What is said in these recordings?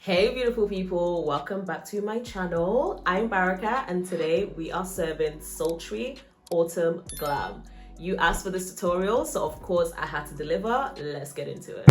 Hey beautiful people, welcome back to my channel. I'm Baraka and today we are serving sultry autumn glam. You asked for this tutorial, so of course I had to deliver. Let's get into it.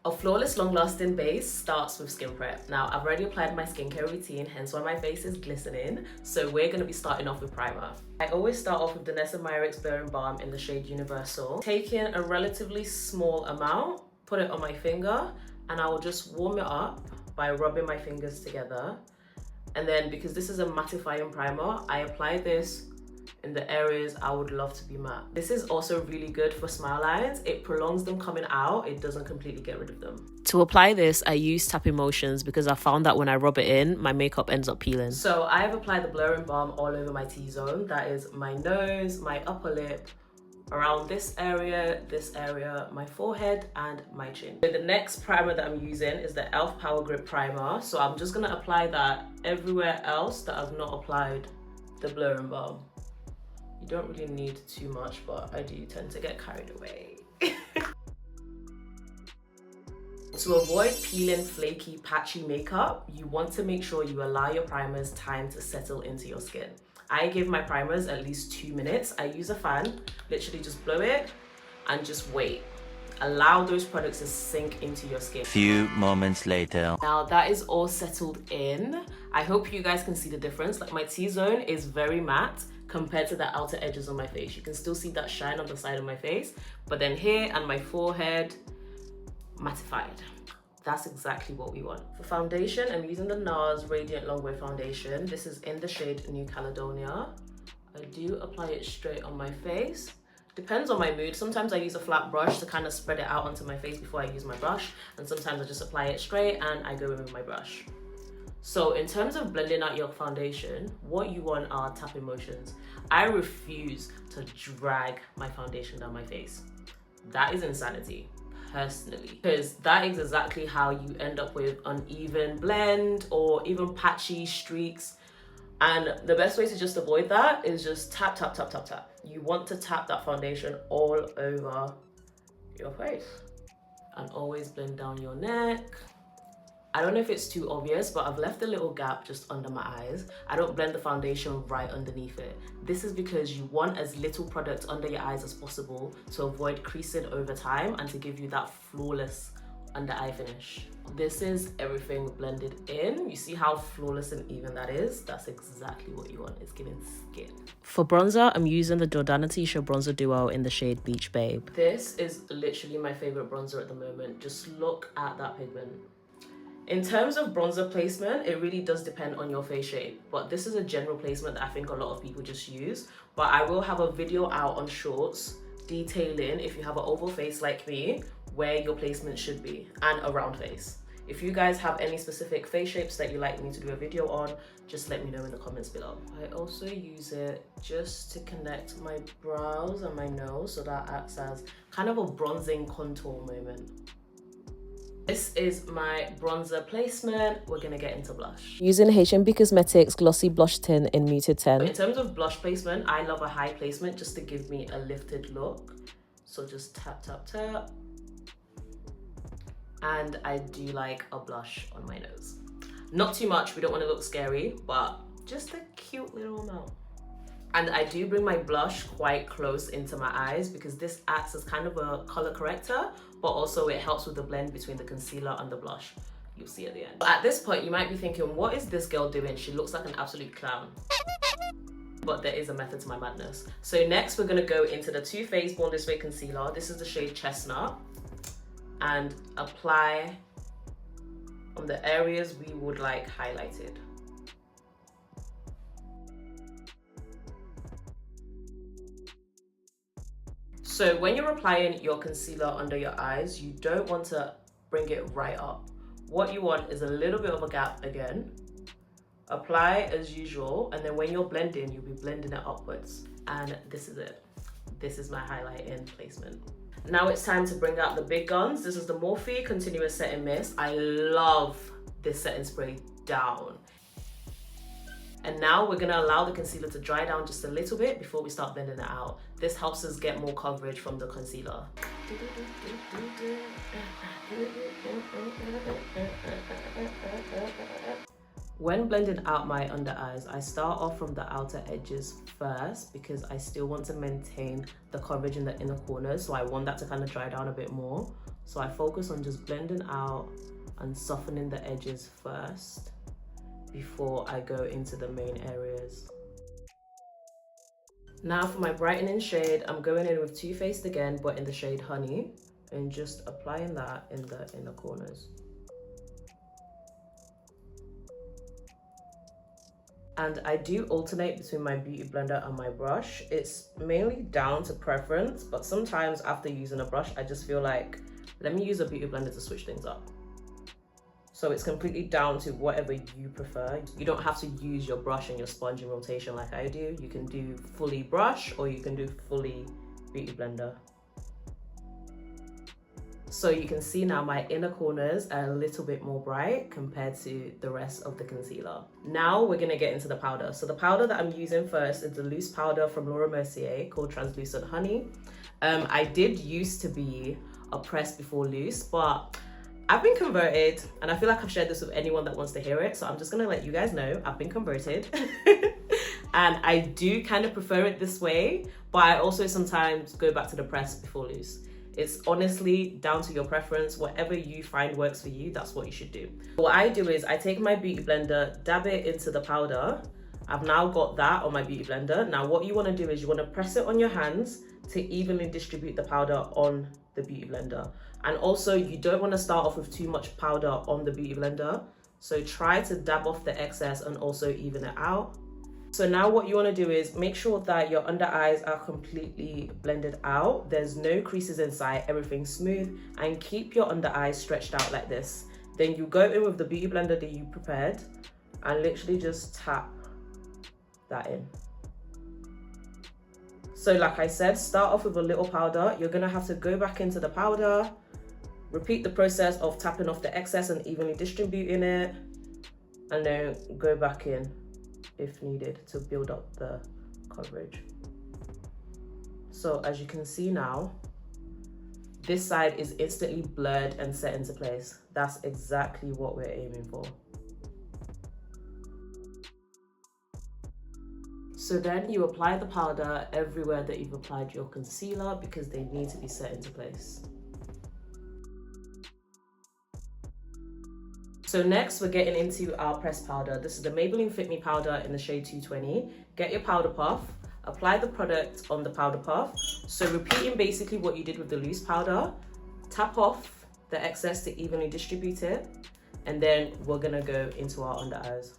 A flawless, long-lasting base starts with skin prep. Now, I've already applied my skincare routine, hence why my face is glistening. So we're gonna be starting off with primer. I always start off with the Nessa Myricks Blurring Balm in the shade Universal. Taking a relatively small amount, put it on my finger, and I will just warm it up by rubbing my fingers together. And then because this is a mattifying primer, I apply this in the areas I would love to be matte. This is also really good for smile lines. It prolongs them coming out. It doesn't completely get rid of them. To apply this, I use tapping motions because I found that when I rub it in, my makeup ends up peeling. So I've applied the Blurring Balm all over my T-zone. That is my nose, my upper lip, around this area, my forehead, and my chin. So the next primer that I'm using is the e.l.f. Power Grip Primer. So I'm just gonna apply that everywhere else that I've not applied the Blurring Balm. You don't really need too much, but I do tend to get carried away. To avoid peeling, flaky, patchy makeup, you want to make sure you allow your primers time to settle into your skin. I give my primers at least 2 minutes. I use a fan, literally just blow it and just wait. Allow those products to sink into your skin. Few moments later. Now that is all settled in. I hope you guys can see the difference. Like my T-zone is very matte compared to the outer edges on my face. You can still see that shine on the side of my face, but then here and my forehead, mattified. That's exactly what we want. For foundation, I'm using the NARS Radiant Longwear Foundation. This is in the shade New Caledonia. I do apply it straight on my face. Depends on my mood. Sometimes I use a flat brush to kind of spread it out onto my face before I use my brush. And sometimes I just apply it straight and I go in with my brush. So in terms of blending out your foundation, what you want are tapping motions. I refuse to drag my foundation down my face. That is insanity, personally, because that is exactly how you end up with uneven blend or even patchy streaks. And the best way to just avoid that is just tap, tap, tap, tap, tap. You want to tap that foundation all over your face. And always blend down your neck. I don't know if it's too obvious, but I've left a little gap just under my eyes. I don't blend the foundation right underneath it. This is because you want as little product under your eyes as possible to avoid creasing over time and to give you that flawless under eye finish. This is everything blended in. You see how flawless and even that is? That's exactly what you want. It's giving skin. For bronzer, I'm using the Jordana Tisha Bronzer Duo in the shade Beach Babe. This is literally my favorite bronzer at the moment. Just look at that pigment. In terms of bronzer placement, it really does depend on your face shape, but this is a general placement that I think a lot of people just use. But I will have a video out on shorts detailing, if you have an oval face like me, where your placement should be, and a round face. If you guys have any specific face shapes that you'd like me to do a video on, just let me know in the comments below. I also use it just to connect my brows and my nose, so that acts as kind of a bronzing contour moment. This is my bronzer placement. We're gonna get into blush. Using HMB Cosmetics Glossy Blush Tin in Muted 10. In terms of blush placement, I love a high placement just to give me a lifted look. So just tap, tap, tap. And I do like a blush on my nose. Not too much, we don't want to look scary, but just a cute little amount. And I do bring my blush quite close into my eyes because this acts as kind of a color corrector, but also it helps with the blend between the concealer and the blush. You'll see at the end. But at this point, you might be thinking, what is this girl doing? She looks like an absolute clown. But there is a method to my madness. So next, we're gonna go into the Too Faced Born This Way Concealer. This is the shade Chestnut. And apply on the areas we would like highlighted. So when you're applying your concealer under your eyes, you don't want to bring it right up. What you want is a little bit of a gap again. Apply as usual, and then when you're blending, you'll be blending it upwards. And this is it. This is my highlighting placement. Now it's time to bring out the big guns. This is the Morphe Continuous Setting Mist. I love this setting spray down. And now we're gonna allow the concealer to dry down just a little bit before we start blending it out. This helps us get more coverage from the concealer. When blending out my under eyes, I start off from the outer edges first because I still want to maintain the coverage in the inner corners. So I want that to kind of dry down a bit more. So I focus on just blending out and softening the edges first before I go into the main areas. Now for my brightening shade, I'm going in with Too Faced again, but in the shade Honey, and just applying that in the inner corners. And I do alternate between my beauty blender and my brush. It's mainly down to preference, but sometimes after using a brush, I just feel like, let me use a beauty blender to switch things up. So it's completely down to whatever you prefer. You don't have to use your brush and your sponge in rotation like I do. You can do fully brush or you can do fully beauty blender. So you can see now my inner corners are a little bit more bright compared to the rest of the concealer. Now we're gonna get into the powder. So the powder that I'm using first is the loose powder from Laura Mercier called Translucent Honey. I did used to be a press before loose, but I've been converted, and I feel like I've shared this with anyone that wants to hear it. So I'm just gonna let you guys know I've been converted. And I do kind of prefer it this way, but I also sometimes go back to the press before loose. It's honestly down to your preference. Whatever you find works for you, that's what you should do. What I do is I take my beauty blender, dab it into the powder. I've now got that on my beauty blender. Now what you wanna do is you wanna press it on your hands to evenly distribute the powder on the beauty blender. And also you don't wanna start off with too much powder on the beauty blender. So try to dab off the excess and also even it out. So now what you want to do is make sure that your under eyes are completely blended out. There's no creases inside, everything's smooth, and keep your under eyes stretched out like this. Then you go in with the beauty blender that you prepared and literally just tap that in. So like I said, start off with a little powder. You're gonna have to go back into the powder, repeat the process of tapping off the excess and evenly distributing it, and then go back in if needed to build up the coverage. So as you can see now, this side is instantly blurred and set into place. That's exactly what we're aiming for. So then you apply the powder everywhere that you've applied your concealer because they need to be set into place. So next we're getting into our pressed powder. This is the Maybelline Fit Me powder in the shade 220. Get your powder puff, apply the product on the powder puff. So repeating basically what you did with the loose powder, tap off the excess to evenly distribute it, and then we're gonna go into our under eyes.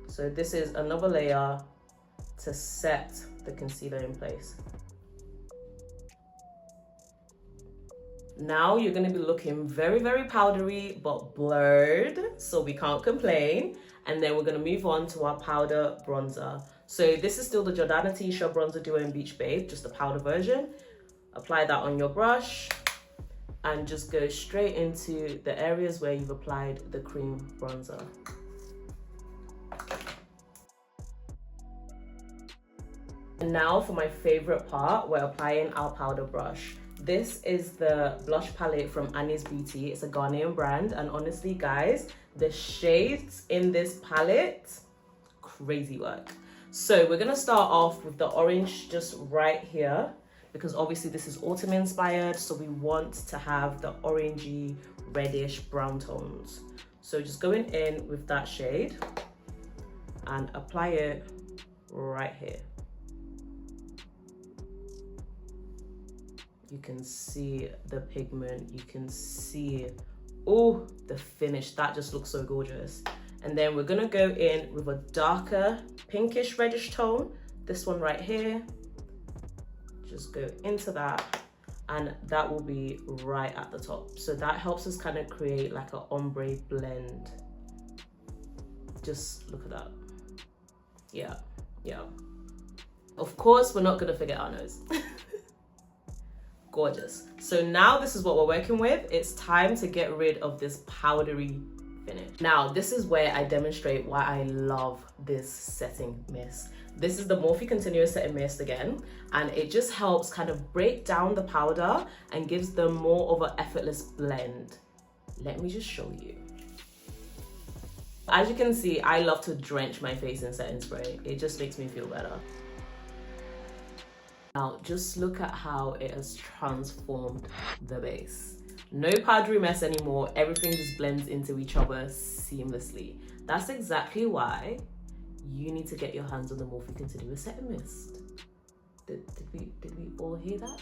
So this is another layer to set the concealer in place. Now you're gonna be looking very, very powdery, but blurred, so we can't complain. And then we're gonna move on to our powder bronzer. So this is still the Jordana T-shirt bronzer duo in Beach Babe, just the powder version. Apply that on your brush and just go straight into the areas where you've applied the cream bronzer. And now for my favorite part, we're applying our powder brush. This is the blush palette from Annie's Beauty. It's a Ghanaian brand, and honestly guys, the shades in this palette, crazy work. So we're gonna start off with the orange just right here, because obviously this is autumn inspired, so we want to have the orangey, reddish brown tones. So just going in with that shade and apply it right here. You can see the pigment, you can see, oh, the finish, that just looks so gorgeous. And then we're gonna go in with a darker pinkish reddish tone, this one right here. Just go into that, and that will be right at the top. So that helps us kind of create like an ombre blend. Just look at that. Yeah, yeah. Of course, we're not gonna forget our nose. Gorgeous. So now this is what we're working with. It's time to get rid of this powdery Finish. Now, this is where I demonstrate why I love this setting mist. This is the Morphe Continuous Setting Mist again, and it just helps kind of break down the powder and gives them more of an effortless blend. Let me just show you. As you can see, I love to drench my face in setting spray. It just makes me feel better. Now, just look at how it has transformed the base. No powdery mess anymore. Everything just blends into each other seamlessly. That's exactly why you need to get your hands on the Morphe Continuous Setting Mist. Did we all hear that?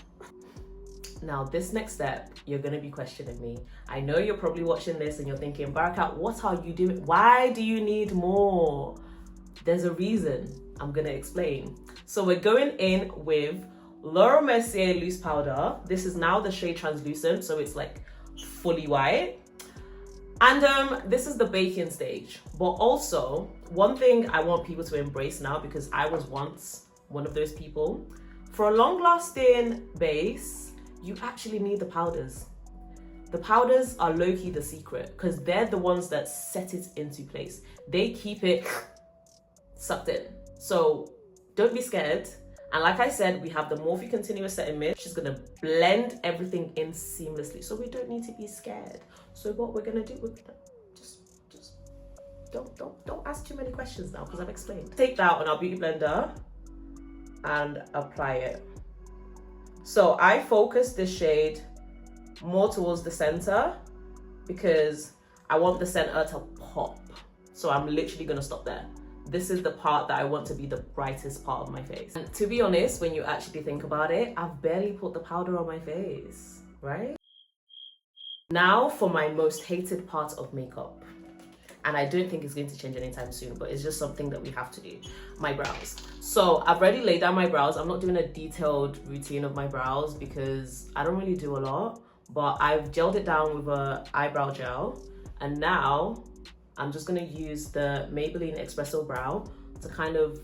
Now, this next step, you're gonna be questioning me. I know you're probably watching this and you're thinking, Barakat, what are you doing? Why do you need more? There's a reason. I'm gonna explain. So we're going in with Laura Mercier loose powder. This is now the shade translucent, so it's like fully white. And this is the baking stage. But also, one thing I want people to embrace now, because I was once one of those people, for a long-lasting base, you actually need the powders. The powders are low-key the secret, because they're the ones that set it into place. They keep it sucked in. So don't be scared. And like I said, we have the Morphe Continuous Setting Mist. She's gonna blend everything in seamlessly. So we don't need to be scared. So what we're gonna do, we're gonna just don't ask too many questions now, because I've explained. Take that on our beauty blender and apply it. So I focus this shade more towards the center because I want the center to pop. So I'm literally gonna stop there. This is the part that I want to be the brightest part of my face. And to be honest, when you actually think about it, I've barely put the powder on my face, right? Now for my most hated part of makeup. And I don't think it's going to change anytime soon, but it's just something that we have to do. My brows. So I've already laid down my brows. I'm not doing a detailed routine of my brows because I don't really do a lot, but I've gelled it down with a eyebrow gel. And now I'm just gonna use the Maybelline Espresso Brow to kind of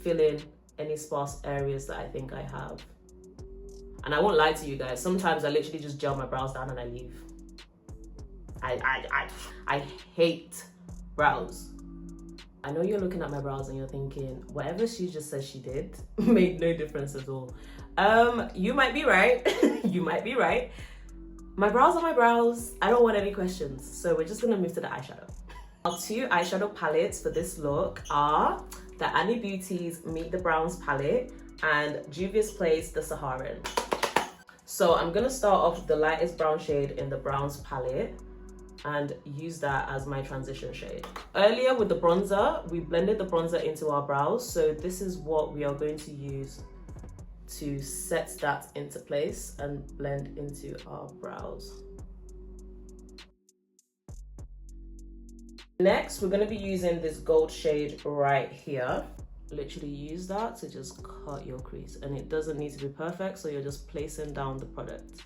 fill in any sparse areas that I think I have. And I won't lie to you guys, sometimes I literally just gel my brows down and I leave. I hate brows. I know you're looking at my brows and you're thinking, whatever she just said she did made no difference at all. You might be right, you might be right. My brows are my brows, I don't want any questions. So we're just gonna move to the eyeshadow. Our two eyeshadow palettes for this look are the Annie Beauties Meet the Browns palette and Juvia's Place the Saharan. So I'm gonna start off with the lightest brown shade in the Browns palette and use that as my transition shade. Earlier with the bronzer, we blended the bronzer into our brows. So this is what we are going to use to set that into place and blend into our brows. Next, we're going to be using this gold shade right here. Literally use that to just cut your crease, and it doesn't need to be perfect, so you're just placing down the product.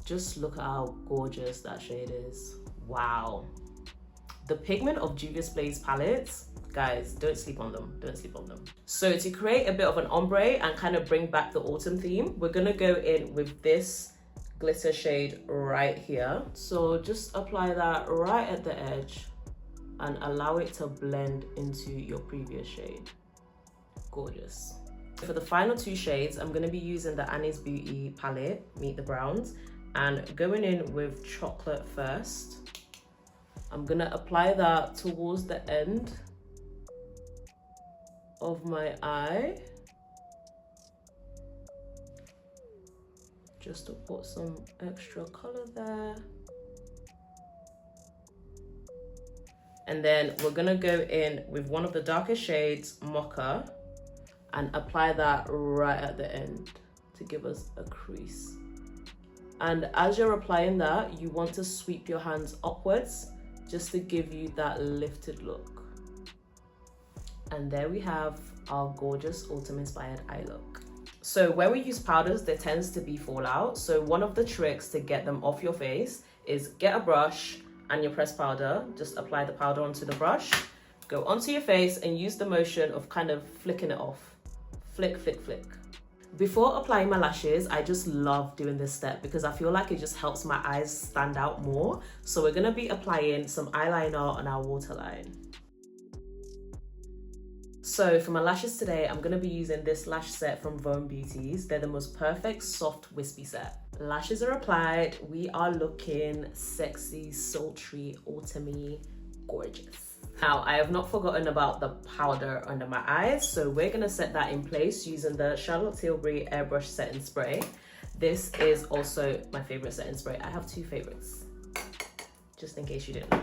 Just look at how gorgeous that shade is. Wow. The pigment of Juvia's Place palettes, guys, don't sleep on them, don't sleep on them. So to create a bit of an ombre and kind of bring back the autumn theme, we're going to go in with this glitter shade right here. So just apply that right at the edge and allow it to blend into your previous shade. Gorgeous. For the final two shades, I'm going to be using the Annie's Beauty palette, Meet the Browns, and going in with chocolate first. I'm going to apply that towards the end of my eye, just to put some extra color there. And then we're gonna go in with one of the darkest shades, Mocha, and apply that right at the end to give us a crease. And as you're applying that, you want to sweep your hands upwards just to give you that lifted look. And there we have our gorgeous autumn inspired eye look. So when we use powders, there tends to be fallout. So one of the tricks to get them off your face is get a brush and your pressed powder. Just apply the powder onto the brush, go onto your face and use the motion of kind of flicking it off. Flick, flick, flick. Before applying my lashes, I just love doing this step because I feel like it just helps my eyes stand out more. So we're gonna be applying some eyeliner on our waterline. So for my lashes today, I'm gonna be using this lash set from Beauties. They're the most perfect soft wispy set. Lashes are applied. We are looking sexy, sultry, autumny, gorgeous. Now, I have not forgotten about the powder under my eyes, so we're gonna set that in place using the Charlotte Tilbury Airbrush Setting Spray. This is also my favorite setting spray. I have two favorites, just in case you didn't know.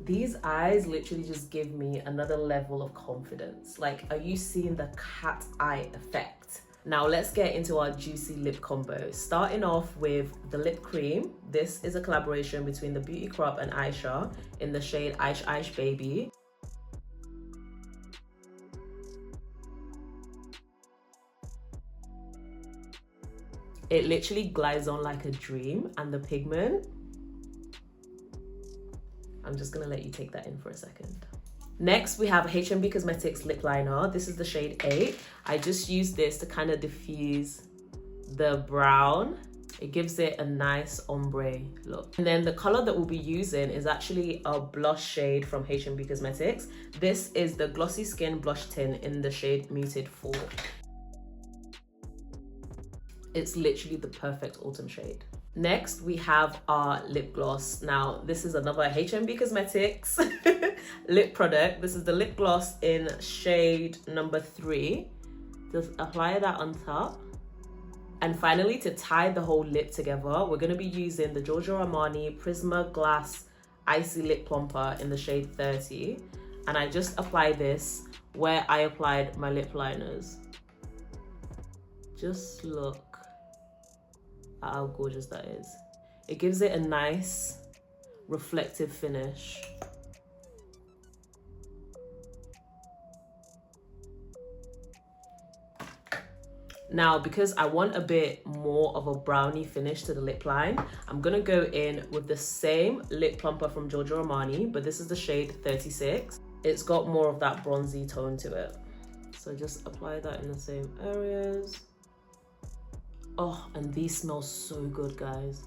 These eyes literally just give me another level of confidence. Like, are you seeing the cat eye effect? Now let's get into our juicy lip combo. Starting off with the lip cream. This is a collaboration between the Beauty Crop and Eyeshadow in the shade Ice Ice Baby. It literally glides on like a dream, and the pigment, I'm just gonna let you take that in for a second. Next, we have H&B Cosmetics lip liner. This is the shade 8. I just used this to kind of diffuse the brown. It gives it a nice ombre look. And then the color that we'll be using is actually a blush shade from H&B Cosmetics. This is the Glossy Skin Blush Tint in the shade Muted 4. It's literally the perfect autumn shade. Next, we have our lip gloss. Now, this is another H&B Cosmetics lip product. This is the lip gloss in shade number 3. Just apply that on top. And finally, to tie the whole lip together, we're gonna be using the Giorgio Armani Prisma Glass Icy Lip Plumper in the shade 30. And I just apply this where I applied my lip liners. Just look at how gorgeous that is. It gives it a nice reflective finish. Now, because I want a bit more of a brownie finish to the lip line, I'm gonna go in with the same lip plumper from Giorgio Armani, but this is the shade 36. It's got more of that bronzy tone to it. So just apply that in the same areas. Oh, and these smell so good, guys.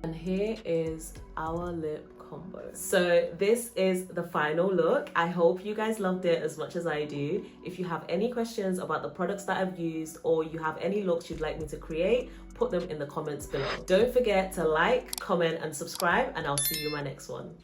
And here is our lip combo. So this is the final look. I hope you guys loved it as much as I do. If you have any questions about the products that I've used, or you have any looks you'd like me to create, put them in the comments below. Don't forget to like, comment, and subscribe, and I'll see you in my next one.